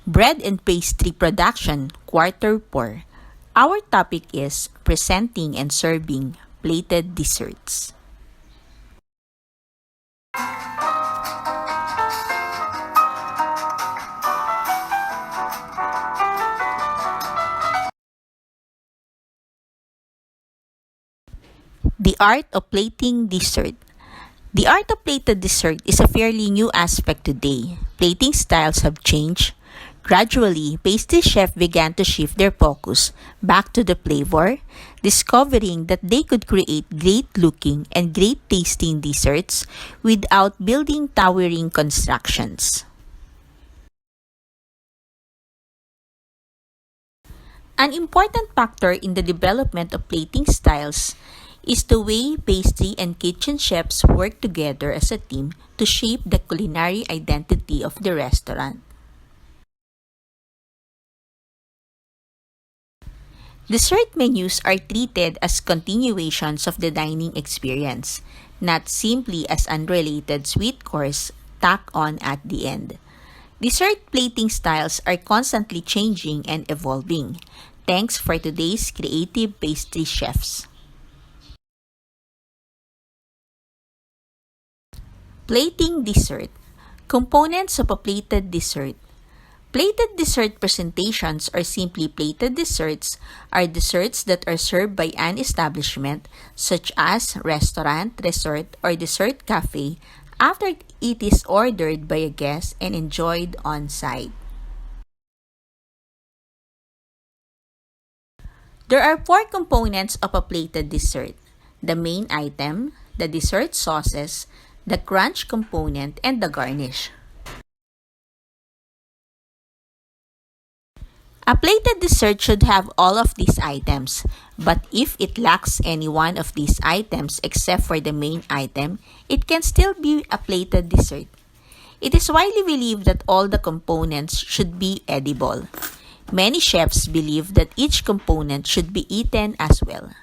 Bread and Pastry Production, Quarter 4. Our topic is presenting and serving plated desserts. The art of plating dessert. The art of plated dessert is a fairly new aspect today. Plating styles have changed. Gradually, pastry chefs began to shift their focus back to the flavor, discovering that they could create great-looking and great-tasting desserts without building towering constructions. An important factor in the development of plating styles is the way pastry and kitchen chefs work together as a team to shape the culinary identity of the restaurant. Dessert menus are treated as continuations of the dining experience, not simply as unrelated sweet course tacked on at the end. Dessert plating styles are constantly changing and evolving, thanks for today's creative pastry chefs. Plating dessert. Components of a plated dessert. Plated dessert presentations, or simply plated desserts, are desserts that are served by an establishment such as restaurant, resort, or dessert cafe after it is ordered by a guest and enjoyed on site. There are four components of a plated dessert: the main item, the dessert sauces, the crunch component, and the garnish. A plated dessert should have all of these items, but if it lacks any one of these items except for the main item, it can still be a plated dessert. It is widely believed that all the components should be edible. Many chefs believe that each component should be eaten as well.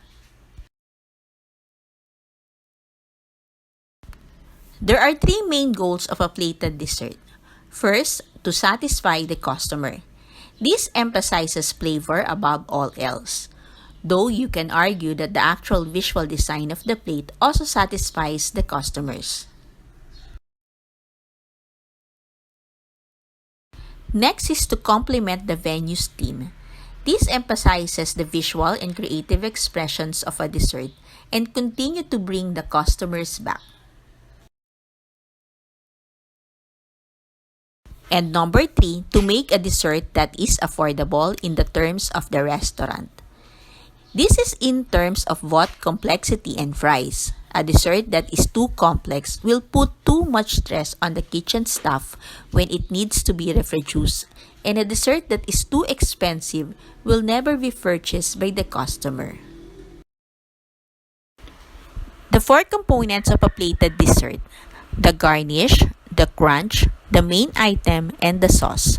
There are three main goals of a plated dessert. First, to satisfy the customer. This emphasizes flavor above all else, though you can argue that the actual visual design of the plate also satisfies the customers. Next is to complement the venue's theme. This emphasizes the visual and creative expressions of a dessert and continue to bring the customers back. And number 3, to make a dessert that is affordable in the terms of the restaurant. This is in terms of both complexity and price. A dessert that is too complex will put too much stress on the kitchen staff when it needs to be reproduced, and a dessert that is too expensive will never be purchased by the customer. The four components of a plated dessert: the garnish, the crunch, the main item, and the sauce.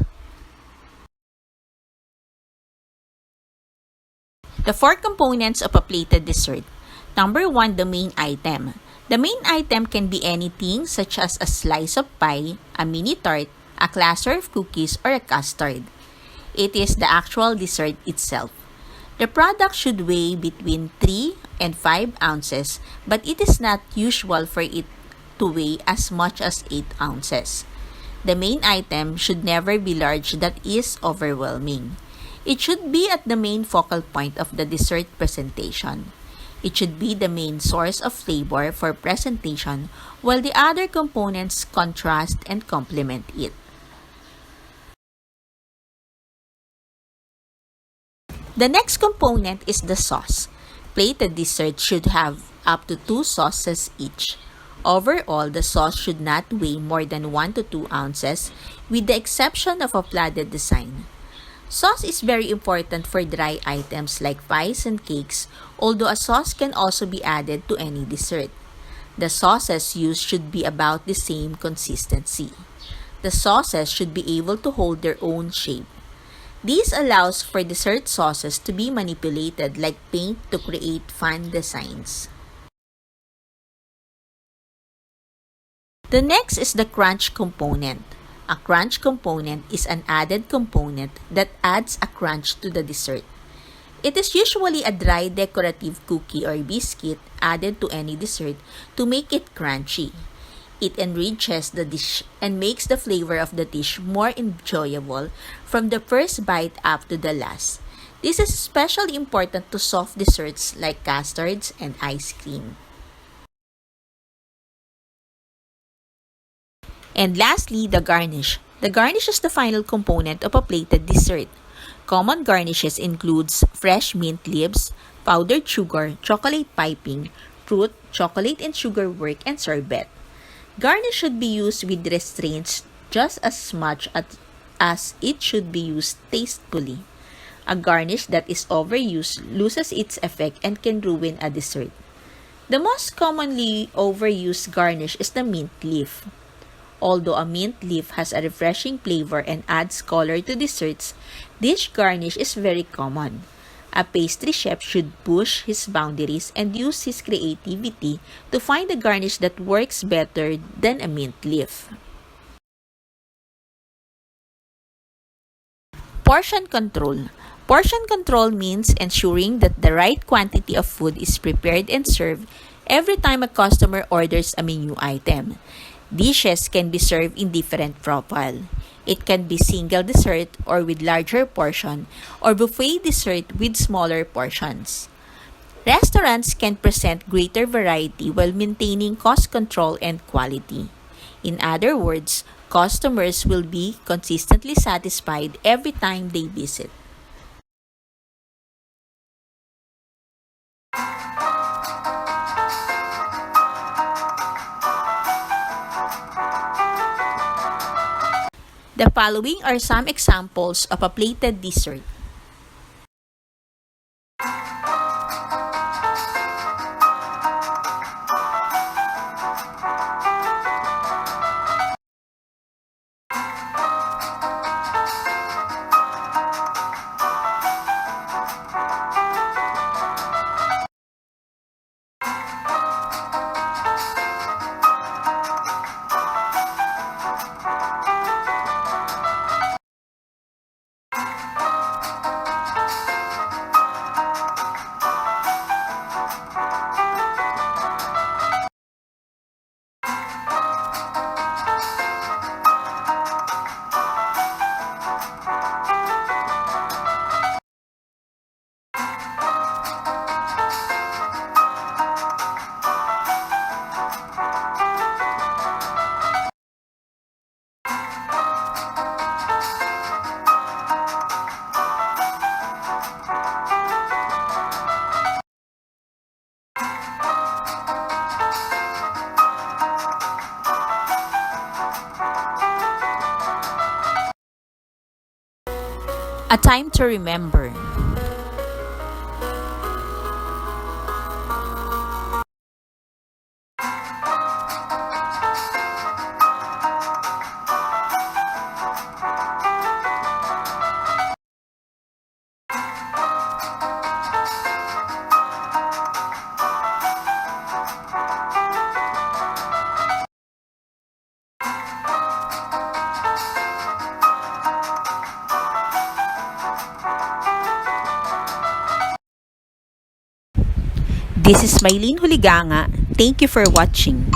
The four components of a plated dessert. Number 1, the main item. The main item can be anything such as a slice of pie, a mini tart, a cluster of cookies, or a custard. It is the actual dessert itself. The product should weigh between 3 and 5 ounces, but it is not usual for it to weigh as much as 8 ounces. The main item should never be large that is overwhelming. It should be at the main focal point of the dessert presentation. It should be the main source of flavor for presentation, while the other components contrast and complement it. The next component is the sauce. Plated desserts should have up to 2 sauces each. Overall, the sauce should not weigh more than 1 to 2 ounces, with the exception of a flooded design. Sauce is very important for dry items like pies and cakes, although a sauce can also be added to any dessert. The sauces used should be about the same consistency. The sauces should be able to hold their own shape. This allows for dessert sauces to be manipulated like paint to create fun designs. The next is the crunch component. A crunch component is an added component that adds a crunch to the dessert. It is usually a dry decorative cookie or biscuit added to any dessert to make it crunchy. It enriches the dish and makes the flavor of the dish more enjoyable from the first bite up to the last. This is especially important to soft desserts like custards and ice cream. And lastly, the garnish. The garnish is the final component of a plated dessert. Common garnishes includes fresh mint leaves, powdered sugar, chocolate piping, fruit, chocolate and sugar work, and sorbet. Garnish should be used with restraints just as much as it should be used tastefully. A garnish that is overused loses its effect and can ruin a dessert. The most commonly overused garnish is the mint leaf. Although a mint leaf has a refreshing flavor and adds color to desserts, this garnish is very common. A pastry chef should push his boundaries and use his creativity to find a garnish that works better than a mint leaf. Portion control. Portion control means ensuring that the right quantity of food is prepared and served every time a customer orders a menu item. Dishes can be served in different profile. It can be single dessert or with larger portion, or buffet dessert with smaller portions. Restaurants can present greater variety while maintaining cost control and quality. In other words, customers will be consistently satisfied every time they visit. The following are some examples of a plated dessert. A time to remember. This is Maylene Huliganga. Thank you for watching.